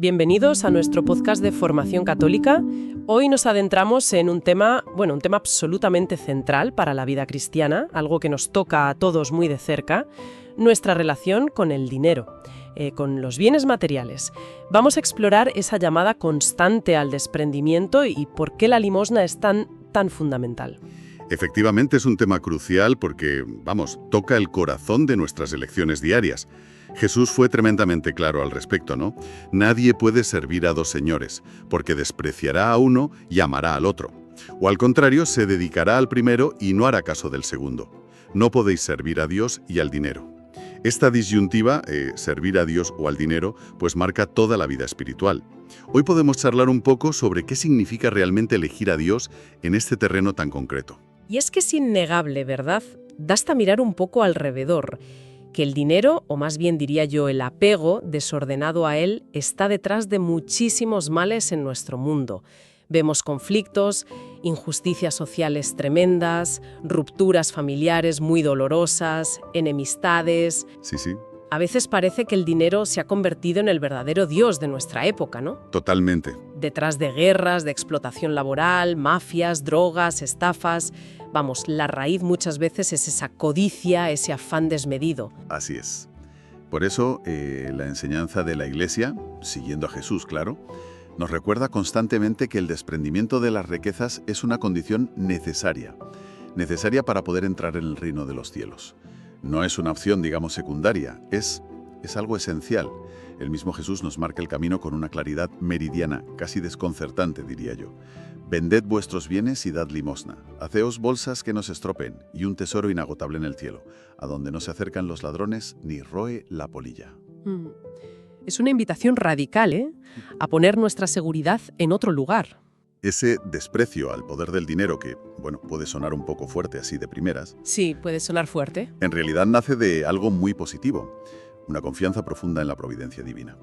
Bienvenidos a nuestro podcast de Formación Católica. Hoy nos adentramos en un tema absolutamente central para la vida cristiana, algo que nos toca a todos muy de cerca, nuestra relación con el dinero, con los bienes materiales. Vamos a explorar esa llamada constante al desprendimiento y por qué la limosna es tan fundamental. Efectivamente es un tema crucial porque, toca el corazón de nuestras elecciones diarias. Jesús fue tremendamente claro al respecto, ¿no? Nadie puede servir a dos señores, porque despreciará a uno y amará al otro. O al contrario, se dedicará al primero y no hará caso del segundo. No podéis servir a Dios y al dinero. Esta disyuntiva, servir a Dios o al dinero, pues marca toda la vida espiritual. Hoy podemos charlar un poco sobre qué significa realmente elegir a Dios en este terreno tan concreto. Y es que es innegable, ¿verdad? Da hasta mirar un poco alrededor, que el dinero, o más bien diría yo el apego desordenado a él, está detrás de muchísimos males en nuestro mundo. Vemos conflictos, injusticias sociales tremendas, rupturas familiares muy dolorosas, enemistades. Sí. A veces parece que el dinero se ha convertido en el verdadero Dios de nuestra época, ¿no? Totalmente. Detrás de guerras, de explotación laboral, mafias, drogas, estafas. La raíz muchas veces es esa codicia, ese afán desmedido. Así es. Por eso, la enseñanza de la Iglesia, siguiendo a Jesús, claro, nos recuerda constantemente que el desprendimiento de las riquezas es una condición necesaria para poder entrar en el reino de los cielos. No es una opción, secundaria, es algo esencial. El mismo Jesús nos marca el camino con una claridad meridiana, casi desconcertante, diría yo. Vended vuestros bienes y dad limosna. Haceos bolsas que no se estropeen y un tesoro inagotable en el cielo, a donde no se acercan los ladrones ni roe la polilla. Es una invitación radical, a poner nuestra seguridad en otro lugar. Ese desprecio al poder del dinero que, puede sonar un poco fuerte así de primeras. Sí, puede sonar fuerte. En realidad nace de algo muy positivo, una confianza profunda en la providencia divina.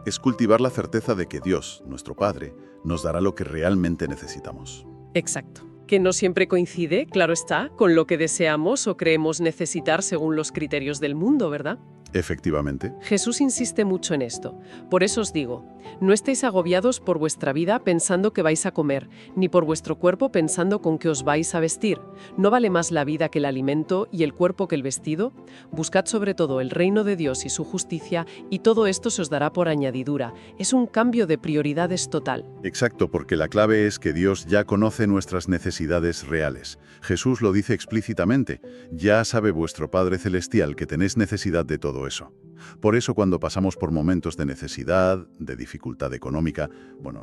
Es cultivar la certeza de que Dios, nuestro Padre, nos dará lo que realmente necesitamos. Exacto. Que no siempre coincide, claro está, con lo que deseamos o creemos necesitar según los criterios del mundo, ¿verdad? Efectivamente. Jesús insiste mucho en esto. Por eso os digo, no estéis agobiados por vuestra vida pensando que vais a comer, ni por vuestro cuerpo pensando con qué os vais a vestir. ¿No vale más la vida que el alimento y el cuerpo que el vestido? Buscad sobre todo el reino de Dios y su justicia, y todo esto se os dará por añadidura. Es un cambio de prioridades total. Exacto, porque la clave es que Dios ya conoce nuestras necesidades reales. Jesús lo dice explícitamente. Ya sabe vuestro Padre Celestial que tenéis necesidad de todo eso. Por eso cuando pasamos por momentos de necesidad, de dificultad económica,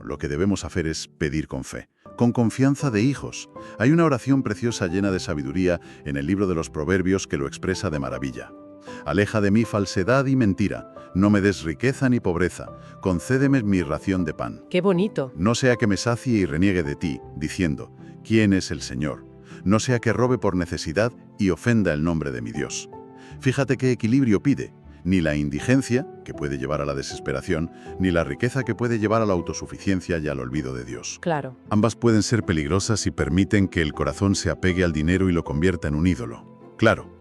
lo que debemos hacer es pedir con fe, con confianza de hijos. Hay una oración preciosa llena de sabiduría en el libro de los Proverbios que lo expresa de maravilla. Aleja de mí falsedad y mentira, no me des riqueza ni pobreza, concédeme mi ración de pan. ¡Qué bonito! No sea que me sacie y reniegue de ti, diciendo, ¿quién es el Señor? No sea que robe por necesidad y ofenda el nombre de mi Dios. Fíjate qué equilibrio pide. Ni la indigencia, que puede llevar a la desesperación, ni la riqueza que puede llevar a la autosuficiencia y al olvido de Dios. Claro. Ambas pueden ser peligrosas si permiten que el corazón se apegue al dinero y lo convierta en un ídolo. Claro,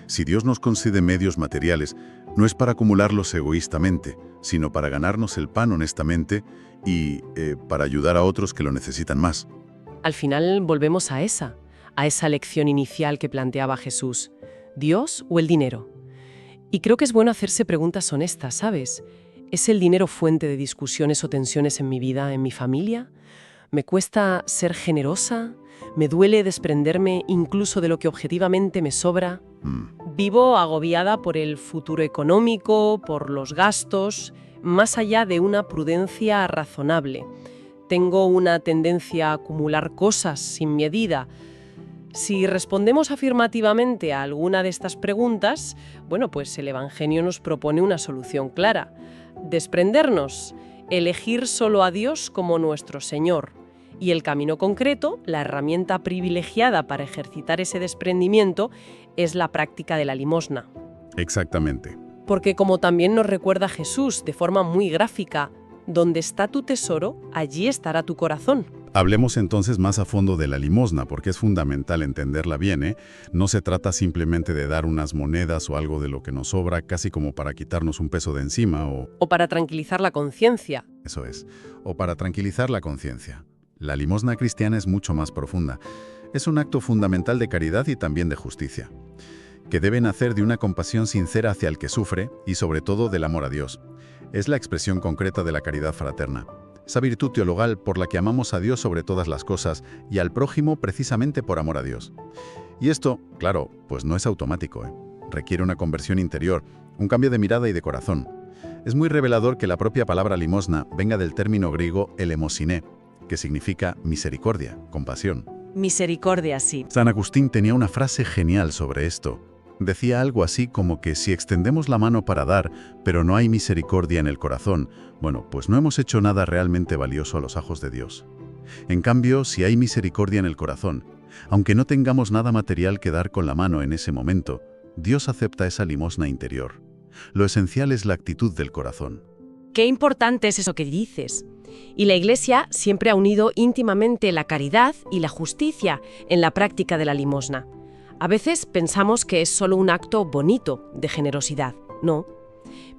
si Dios nos concede medios materiales, no es para acumularlos egoístamente, sino para ganarnos el pan honestamente y para ayudar a otros que lo necesitan más. Al final volvemos a esa lección inicial que planteaba Jesús. ¿Dios o el dinero? Y creo que es bueno hacerse preguntas honestas, ¿sabes? ¿Es el dinero fuente de discusiones o tensiones en mi vida, en mi familia? ¿Me cuesta ser generosa? ¿Me duele desprenderme incluso de lo que objetivamente me sobra? Vivo agobiada por el futuro económico, por los gastos, más allá de una prudencia razonable. Tengo una tendencia a acumular cosas sin medida. Si respondemos afirmativamente a alguna de estas preguntas, pues el Evangelio nos propone una solución clara. Desprendernos, elegir solo a Dios como nuestro Señor. Y el camino concreto, la herramienta privilegiada para ejercitar ese desprendimiento, es la práctica de la limosna. Exactamente. Porque como también nos recuerda Jesús de forma muy gráfica, donde está tu tesoro, allí estará tu corazón. Hablemos entonces más a fondo de la limosna, porque es fundamental entenderla bien, ¿eh? No se trata simplemente de dar unas monedas o algo de lo que nos sobra, casi como para quitarnos un peso de encima O para tranquilizar la conciencia. Eso es, o para tranquilizar la conciencia. La limosna cristiana es mucho más profunda. Es un acto fundamental de caridad y también de justicia, que debe nacer de una compasión sincera hacia el que sufre y sobre todo del amor a Dios. Es la expresión concreta de la caridad fraterna. Esa virtud teologal por la que amamos a Dios sobre todas las cosas y al prójimo precisamente por amor a Dios. Y esto, claro, pues no es automático, ¿eh? Requiere una conversión interior, un cambio de mirada y de corazón. Es muy revelador que la propia palabra limosna venga del término griego elemosiné, que significa misericordia, compasión. Misericordia, sí. San Agustín tenía una frase genial sobre esto. Decía algo así como que si extendemos la mano para dar, pero no hay misericordia en el corazón, bueno, pues no hemos hecho nada realmente valioso a los ojos de Dios. En cambio, si hay misericordia en el corazón, aunque no tengamos nada material que dar con la mano en ese momento, Dios acepta esa limosna interior. Lo esencial es la actitud del corazón. Qué importante es eso que dices. Y la Iglesia siempre ha unido íntimamente la caridad y la justicia en la práctica de la limosna. A veces pensamos que es solo un acto bonito de generosidad, no.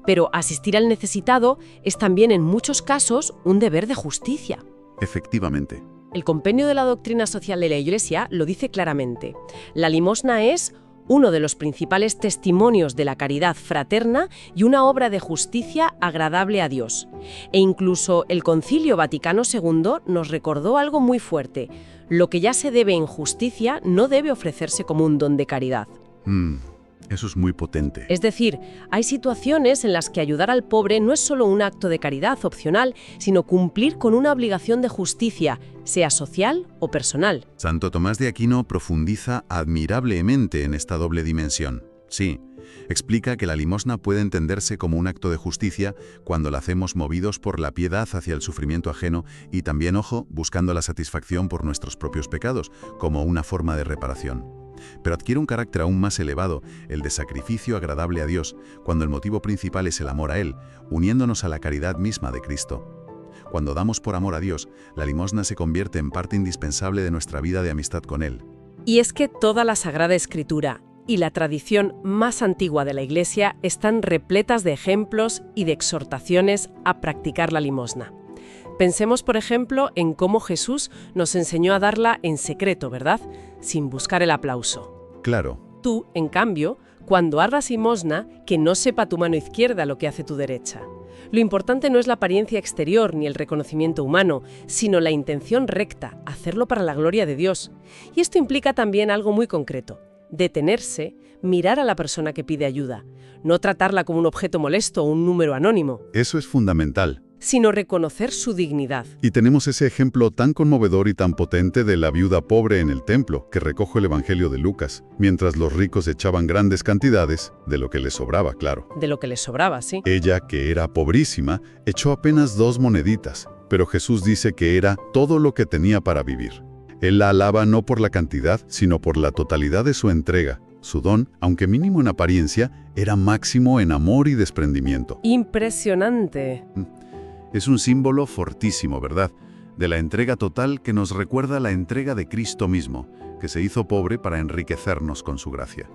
Pero asistir al necesitado es también en muchos casos un deber de justicia. Efectivamente. El compendio de la doctrina social de la Iglesia lo dice claramente. La limosna es uno de los principales testimonios de la caridad fraterna y una obra de justicia agradable a Dios. E incluso el Concilio Vaticano II nos recordó algo muy fuerte. Lo que ya se debe en justicia no debe ofrecerse como un don de caridad. Eso es muy potente. Es decir, hay situaciones en las que ayudar al pobre no es solo un acto de caridad opcional, sino cumplir con una obligación de justicia, sea social o personal. Santo Tomás de Aquino profundiza admirablemente en esta doble dimensión. Sí, explica que la limosna puede entenderse como un acto de justicia cuando la hacemos movidos por la piedad hacia el sufrimiento ajeno y también, ojo, buscando la satisfacción por nuestros propios pecados, como una forma de reparación. Pero adquiere un carácter aún más elevado, el de sacrificio agradable a Dios, cuando el motivo principal es el amor a Él, uniéndonos a la caridad misma de Cristo. Cuando damos por amor a Dios, la limosna se convierte en parte indispensable de nuestra vida de amistad con Él. Y es que toda la Sagrada Escritura y la tradición más antigua de la Iglesia están repletas de ejemplos y de exhortaciones a practicar la limosna. Pensemos, por ejemplo, en cómo Jesús nos enseñó a darla en secreto, ¿verdad? Sin buscar el aplauso. Claro. Tú, en cambio, cuando hagas limosna, que no sepa tu mano izquierda lo que hace tu derecha. Lo importante no es la apariencia exterior ni el reconocimiento humano, sino la intención recta, hacerlo para la gloria de Dios. Y esto implica también algo muy concreto: detenerse, mirar a la persona que pide ayuda, no tratarla como un objeto molesto o un número anónimo. Eso es fundamental. Sino reconocer su dignidad. Y tenemos ese ejemplo tan conmovedor y tan potente de la viuda pobre en el templo, que recoge el Evangelio de Lucas, mientras los ricos echaban grandes cantidades, de lo que les sobraba, claro. De lo que les sobraba, sí. Ella, que era pobrísima, echó apenas 2 moneditas, pero Jesús dice que era todo lo que tenía para vivir. Él la alaba no por la cantidad, sino por la totalidad de su entrega. Su don, aunque mínimo en apariencia, era máximo en amor y desprendimiento. Impresionante. Es un símbolo fortísimo, ¿verdad? De la entrega total que nos recuerda la entrega de Cristo mismo, que se hizo pobre para enriquecernos con su gracia.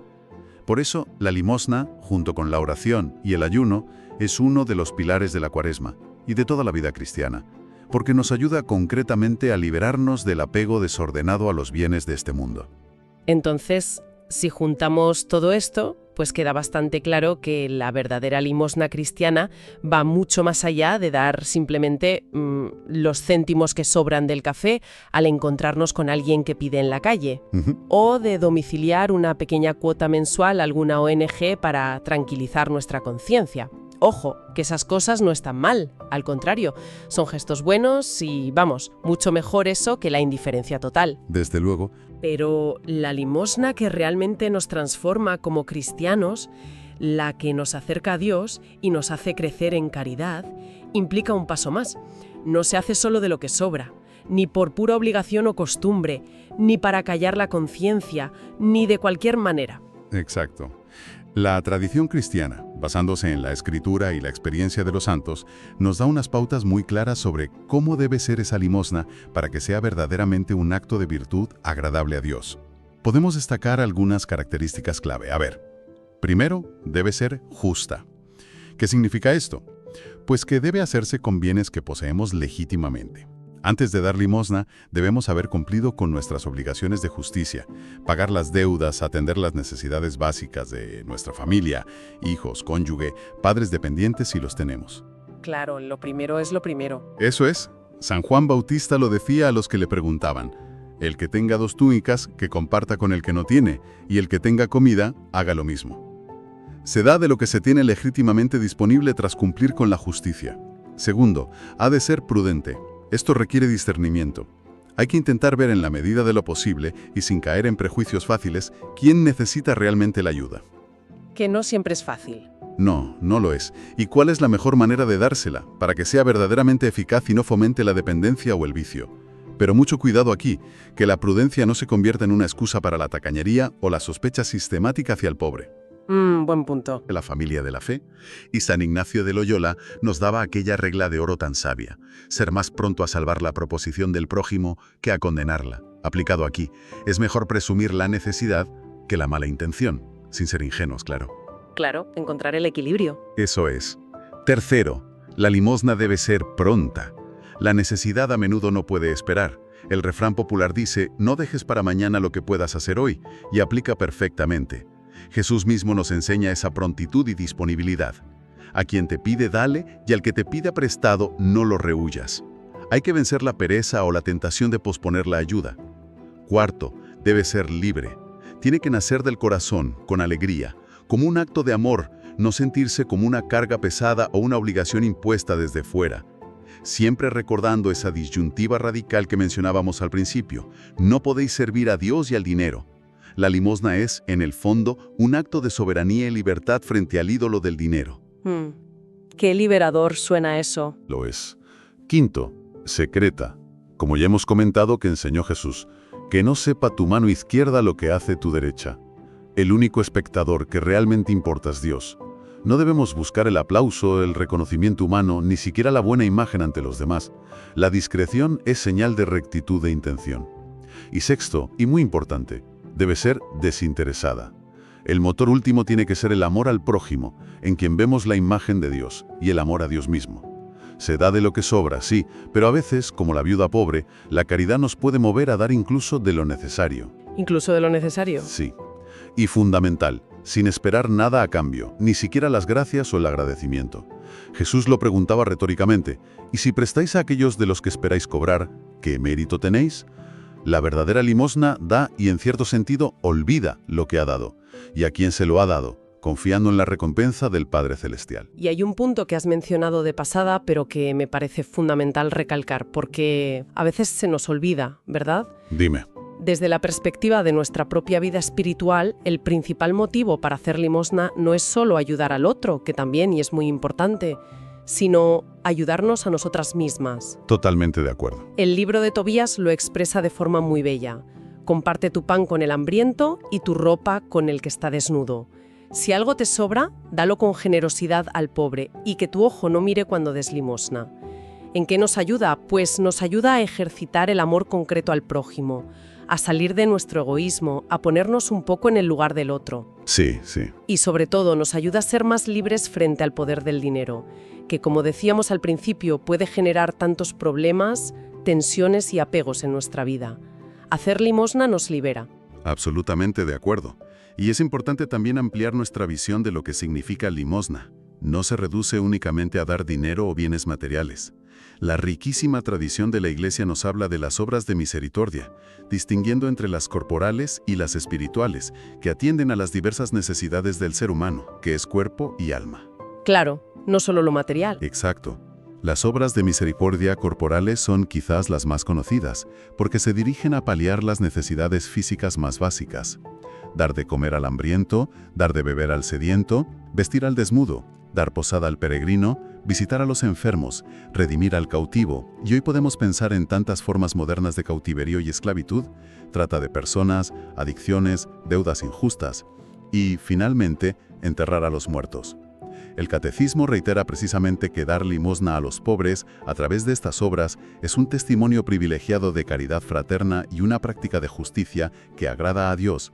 Por eso, la limosna, junto con la oración y el ayuno, es uno de los pilares de la Cuaresma y de toda la vida cristiana, porque nos ayuda concretamente a liberarnos del apego desordenado a los bienes de este mundo. Entonces, si juntamos todo esto, pues queda bastante claro que la verdadera limosna cristiana va mucho más allá de dar simplemente los céntimos que sobran del café al encontrarnos con alguien que pide en la calle, o de domiciliar una pequeña cuota mensual a alguna ONG para tranquilizar nuestra conciencia. Ojo, que esas cosas no están mal, al contrario, son gestos buenos y, vamos, mucho mejor eso que la indiferencia total. Desde luego. Pero la limosna que realmente nos transforma como cristianos, la que nos acerca a Dios y nos hace crecer en caridad, implica un paso más. No se hace solo de lo que sobra, ni por pura obligación o costumbre, ni para callar la conciencia, ni de cualquier manera. Exacto. La tradición cristiana, basándose en la escritura y la experiencia de los santos, nos da unas pautas muy claras sobre cómo debe ser esa limosna para que sea verdaderamente un acto de virtud agradable a Dios. Podemos destacar algunas características clave. A ver, primero, debe ser justa. ¿Qué significa esto? Pues que debe hacerse con bienes que poseemos legítimamente. Antes de dar limosna, debemos haber cumplido con nuestras obligaciones de justicia, pagar las deudas, atender las necesidades básicas de nuestra familia, hijos, cónyuge, padres dependientes si los tenemos. Claro, lo primero es lo primero. Eso es. San Juan Bautista lo decía a los que le preguntaban: el que tenga 2 túnicas, que comparta con el que no tiene, y el que tenga comida, haga lo mismo. Se da de lo que se tiene legítimamente disponible tras cumplir con la justicia. Segundo, ha de ser prudente. Esto requiere discernimiento. Hay que intentar ver en la medida de lo posible y sin caer en prejuicios fáciles quién necesita realmente la ayuda. Que no siempre es fácil. No, no lo es. ¿Y cuál es la mejor manera de dársela para que sea verdaderamente eficaz y no fomente la dependencia o el vicio? Pero mucho cuidado aquí, que la prudencia no se convierta en una excusa para la tacañería o la sospecha sistemática hacia el pobre. Buen punto. La familia de la fe, y San Ignacio de Loyola nos daba aquella regla de oro tan sabia: ser más pronto a salvar la proposición del prójimo que a condenarla. Aplicado aquí, es mejor presumir la necesidad que la mala intención, sin ser ingenuos, claro. Claro, encontrar el equilibrio. Eso es. Tercero, la limosna debe ser pronta. La necesidad a menudo no puede esperar. El refrán popular dice: no dejes para mañana lo que puedas hacer hoy, y aplica perfectamente. Jesús mismo nos enseña esa prontitud y disponibilidad. A quien te pide, dale, y al que te pida prestado, no lo rehuyas. Hay que vencer la pereza o la tentación de posponer la ayuda. Cuarto, debe ser libre. Tiene que nacer del corazón, con alegría, como un acto de amor, no sentirse como una carga pesada o una obligación impuesta desde fuera. Siempre recordando esa disyuntiva radical que mencionábamos al principio: no podéis servir a Dios y al dinero. La limosna es, en el fondo, un acto de soberanía y libertad frente al ídolo del dinero. Qué liberador suena eso. Lo es. Quinto, secreta. Como ya hemos comentado que enseñó Jesús, que no sepa tu mano izquierda lo que hace tu derecha. El único espectador que realmente importa es Dios. No debemos buscar el aplauso, el reconocimiento humano, ni siquiera la buena imagen ante los demás. La discreción es señal de rectitud de intención. Y sexto, y muy importante, debe ser desinteresada. El motor último tiene que ser el amor al prójimo, en quien vemos la imagen de Dios, y el amor a Dios mismo. Se da de lo que sobra, sí, pero a veces, como la viuda pobre, la caridad nos puede mover a dar incluso de lo necesario. ¿Incluso de lo necesario? Sí. Y fundamental, sin esperar nada a cambio, ni siquiera las gracias o el agradecimiento. Jesús lo preguntaba retóricamente: ¿y si prestáis a aquellos de los que esperáis cobrar, qué mérito tenéis? La verdadera limosna da y, en cierto sentido, olvida lo que ha dado, y a quien se lo ha dado, confiando en la recompensa del Padre Celestial. Y hay un punto que has mencionado de pasada, pero que me parece fundamental recalcar, porque a veces se nos olvida, ¿verdad? Dime. Desde la perspectiva de nuestra propia vida espiritual, el principal motivo para hacer limosna no es solo ayudar al otro, que también y es muy importante, sino ayudarnos a nosotras mismas. Totalmente de acuerdo. El libro de Tobías lo expresa de forma muy bella. Comparte tu pan con el hambriento y tu ropa con el que está desnudo. Si algo te sobra, dalo con generosidad al pobre y que tu ojo no mire cuando des limosna. ¿En qué nos ayuda? Pues nos ayuda a ejercitar el amor concreto al prójimo, a salir de nuestro egoísmo, a ponernos un poco en el lugar del otro. Sí, sí. Y sobre todo nos ayuda a ser más libres frente al poder del dinero, que, como decíamos al principio, puede generar tantos problemas, tensiones y apegos en nuestra vida. Hacer limosna nos libera. Absolutamente de acuerdo. Y es importante también ampliar nuestra visión de lo que significa limosna. No se reduce únicamente a dar dinero o bienes materiales. La riquísima tradición de la Iglesia nos habla de las obras de misericordia, distinguiendo entre las corporales y las espirituales, que atienden a las diversas necesidades del ser humano, que es cuerpo y alma. Claro, no solo lo material. Exacto. Las obras de misericordia corporales son quizás las más conocidas, porque se dirigen a paliar las necesidades físicas más básicas. Dar de comer al hambriento, dar de beber al sediento, vestir al desnudo, dar posada al peregrino, visitar a los enfermos, redimir al cautivo, y hoy podemos pensar en tantas formas modernas de cautiverio y esclavitud, trata de personas, adicciones, deudas injustas, y, finalmente, enterrar a los muertos. El Catecismo reitera precisamente que dar limosna a los pobres a través de estas obras es un testimonio privilegiado de caridad fraterna y una práctica de justicia que agrada a Dios.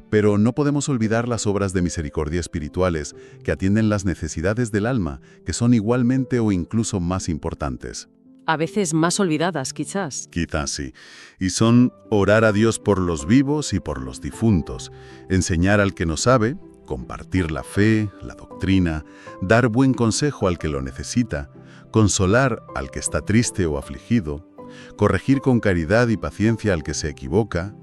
Pero no podemos olvidar las obras de misericordia espirituales que atienden las necesidades del alma, que son igualmente o incluso más importantes. A veces más olvidadas, quizás. Quizás sí. Y son orar a Dios por los vivos y por los difuntos, enseñar al que no sabe, compartir la fe, la doctrina, dar buen consejo al que lo necesita, consolar al que está triste o afligido, corregir con caridad y paciencia al que se equivoca,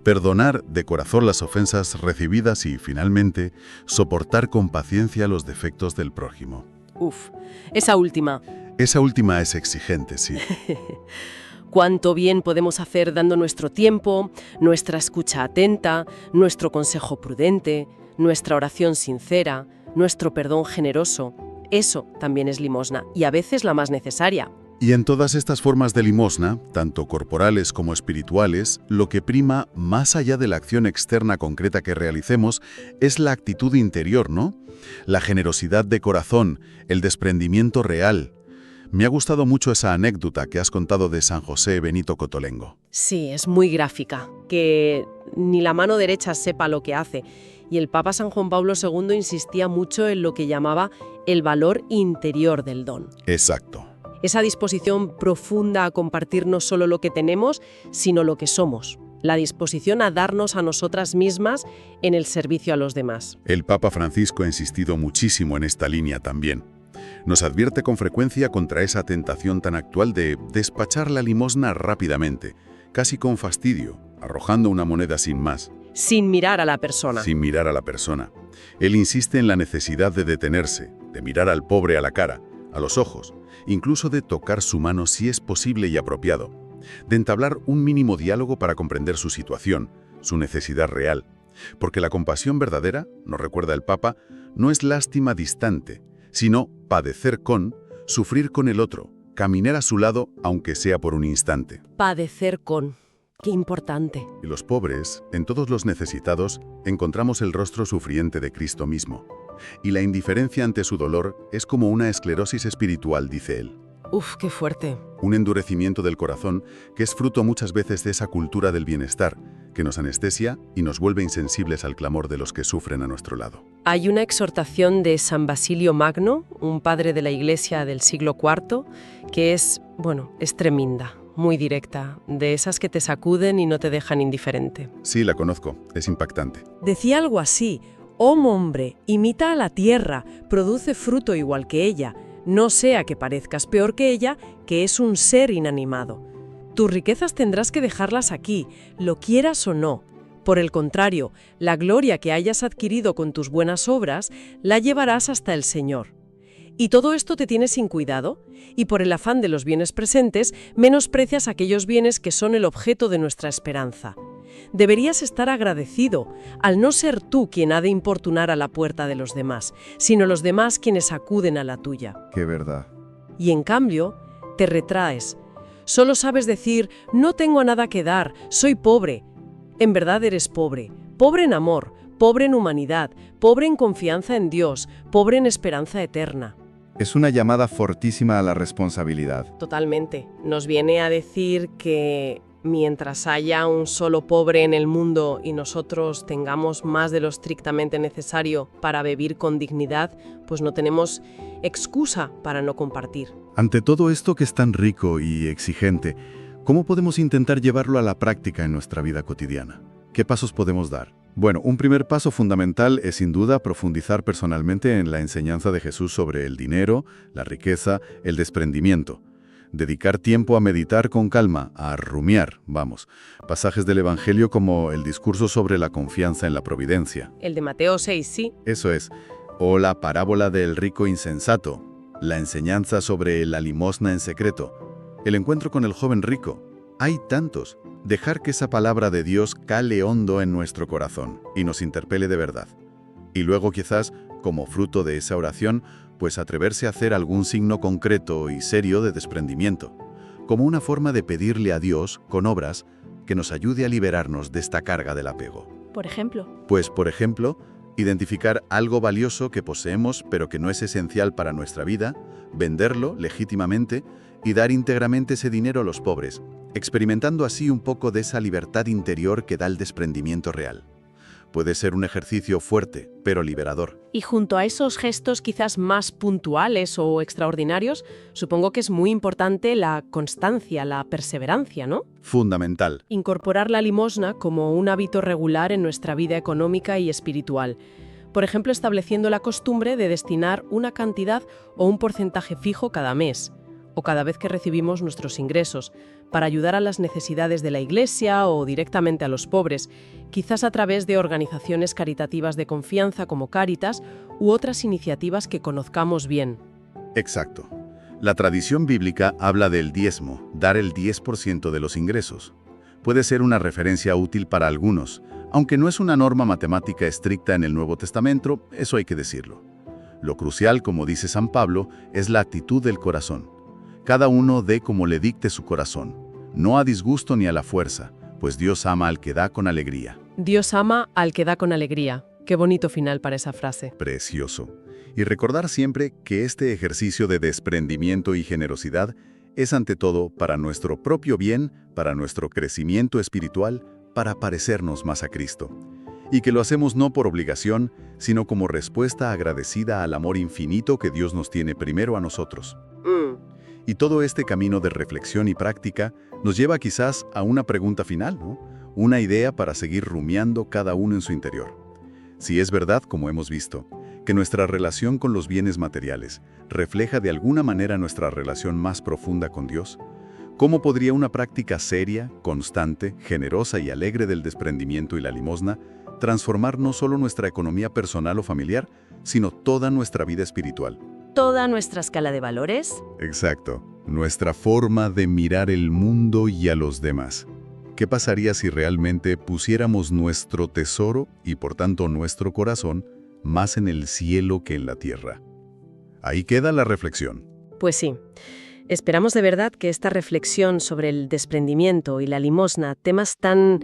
perdonar de corazón las ofensas recibidas y, finalmente, soportar con paciencia los defectos del prójimo. Uf, esa última. Esa última es exigente, sí. Cuánto bien podemos hacer dando nuestro tiempo, nuestra escucha atenta, nuestro consejo prudente, nuestra oración sincera, nuestro perdón generoso. Eso también es limosna, y a veces la más necesaria. Y en todas estas formas de limosna, tanto corporales como espirituales, lo que prima, más allá de la acción externa concreta que realicemos, es la actitud interior, ¿no? La generosidad de corazón, el desprendimiento real. Me ha gustado mucho esa anécdota que has contado de San José Benito Cotolengo. Sí, es muy gráfica, que ni la mano derecha sepa lo que hace. Y el Papa San Juan Pablo II insistía mucho en lo que llamaba el valor interior del don. Exacto. Esa disposición profunda a compartir no solo lo que tenemos, sino lo que somos. La disposición a darnos a nosotras mismas en el servicio a los demás. El Papa Francisco ha insistido muchísimo en esta línea también. Nos advierte con frecuencia contra esa tentación tan actual de despachar la limosna rápidamente, casi con fastidio, arrojando una moneda sin más. Sin mirar a la persona. Sin mirar a la persona. Él insiste en la necesidad de detenerse, de mirar al pobre a la cara, a los ojos, incluso de tocar su mano si es posible y apropiado, de entablar un mínimo diálogo para comprender su situación, su necesidad real. Porque la compasión verdadera, nos recuerda el Papa, no es lástima distante, sino padecer con, sufrir con el otro, caminar a su lado aunque sea por un instante. Padecer con. Qué importante. Y los pobres, en todos los necesitados, encontramos el rostro sufriente de Cristo mismo. Y la indiferencia ante su dolor es como una esclerosis espiritual, dice él. Uf, qué fuerte. Un endurecimiento del corazón que es fruto muchas veces de esa cultura del bienestar, que nos anestesia y nos vuelve insensibles al clamor de los que sufren a nuestro lado. Hay una exhortación de San Basilio Magno, un padre de la Iglesia del siglo IV, que es tremenda, muy directa, de esas que te sacuden y no te dejan indiferente. Sí, la conozco, es impactante. Decía algo así: «Oh hombre, imita a la tierra, produce fruto igual que ella, no sea que parezcas peor que ella, que es un ser inanimado. Tus riquezas tendrás que dejarlas aquí, lo quieras o no. Por el contrario, la gloria que hayas adquirido con tus buenas obras, la llevarás hasta el Señor. Y todo esto te tiene sin cuidado, y por el afán de los bienes presentes, menosprecias aquellos bienes que son el objeto de nuestra esperanza. Deberías estar agradecido, al no ser tú quien ha de importunar a la puerta de los demás, sino los demás quienes acuden a la tuya. Qué verdad. Y en cambio, te retraes. Solo sabes decir, no tengo nada que dar, soy pobre. En verdad eres pobre, pobre en amor, pobre en humanidad, pobre en confianza en Dios, pobre en esperanza eterna. Es una llamada fortísima a la responsabilidad. Totalmente. Nos viene a decir que mientras haya un solo pobre en el mundo y nosotros tengamos más de lo estrictamente necesario para vivir con dignidad, pues no tenemos excusa para no compartir. Ante todo esto que es tan rico y exigente, ¿cómo podemos intentar llevarlo a la práctica en nuestra vida cotidiana? ¿Qué pasos podemos dar? Bueno, un primer paso fundamental es sin duda profundizar personalmente en la enseñanza de Jesús sobre el dinero, la riqueza, el desprendimiento. Dedicar tiempo a meditar con calma, a rumiar, pasajes del Evangelio como el discurso sobre la confianza en la providencia. El de Mateo 6, sí. Eso es. O la parábola del rico insensato, la enseñanza sobre la limosna en secreto, el encuentro con el joven rico. Hay tantos. Dejar que esa palabra de Dios cale hondo en nuestro corazón y nos interpele de verdad. Y luego quizás, como fruto de esa oración, pues atreverse a hacer algún signo concreto y serio de desprendimiento, como una forma de pedirle a Dios, con obras, que nos ayude a liberarnos de esta carga del apego. Por ejemplo, Pues, por ejemplo, Identificar algo valioso que poseemos pero que no es esencial para nuestra vida, venderlo legítimamente y dar íntegramente ese dinero a los pobres, experimentando así un poco de esa libertad interior que da el desprendimiento real. Puede ser un ejercicio fuerte, pero liberador. Y junto a esos gestos quizás más puntuales o extraordinarios, supongo que es muy importante la constancia, la perseverancia, ¿no? Fundamental. Incorporar la limosna como un hábito regular en nuestra vida económica y espiritual. Por ejemplo, estableciendo la costumbre de destinar una cantidad o un porcentaje fijo cada mes, o cada vez que recibimos nuestros ingresos, para ayudar a las necesidades de la Iglesia o directamente a los pobres, quizás a través de organizaciones caritativas de confianza como Cáritas u otras iniciativas que conozcamos bien. Exacto. La tradición bíblica habla del diezmo, dar el 10% de los ingresos. Puede ser una referencia útil para algunos, aunque no es una norma matemática estricta en el Nuevo Testamento, eso hay que decirlo. Lo crucial, como dice San Pablo, es la actitud del corazón. Cada uno dé como le dicte su corazón, no a disgusto ni a la fuerza, pues Dios ama al que da con alegría. Dios ama al que da con alegría. Qué bonito final para esa frase. Precioso. Y recordar siempre que este ejercicio de desprendimiento y generosidad es ante todo para nuestro propio bien, para nuestro crecimiento espiritual, para parecernos más a Cristo. Y que lo hacemos no por obligación, sino como respuesta agradecida al amor infinito que Dios nos tiene primero a nosotros. Y todo este camino de reflexión y práctica nos lleva quizás a una pregunta final, ¿no? Una idea para seguir rumiando cada uno en su interior. Si es verdad, como hemos visto, que nuestra relación con los bienes materiales refleja de alguna manera nuestra relación más profunda con Dios, ¿cómo podría una práctica seria, constante, generosa y alegre del desprendimiento y la limosna transformar no solo nuestra economía personal o familiar, sino toda nuestra vida espiritual? ¿Toda nuestra escala de valores? Exacto. Nuestra forma de mirar el mundo y a los demás. ¿Qué pasaría si realmente pusiéramos nuestro tesoro y por tanto nuestro corazón más en el cielo que en la tierra? Ahí queda la reflexión. Pues sí. Esperamos de verdad que esta reflexión sobre el desprendimiento y la limosna, temas tan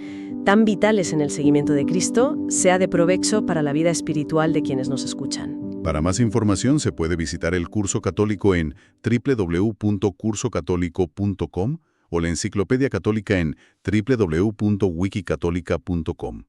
vitales en el seguimiento de Cristo, sea de provecho para la vida espiritual de quienes nos escuchan. Para más información se puede visitar el Curso Católico en www.cursocatólico.com o la Enciclopedia Católica en www.wikicatólica.com.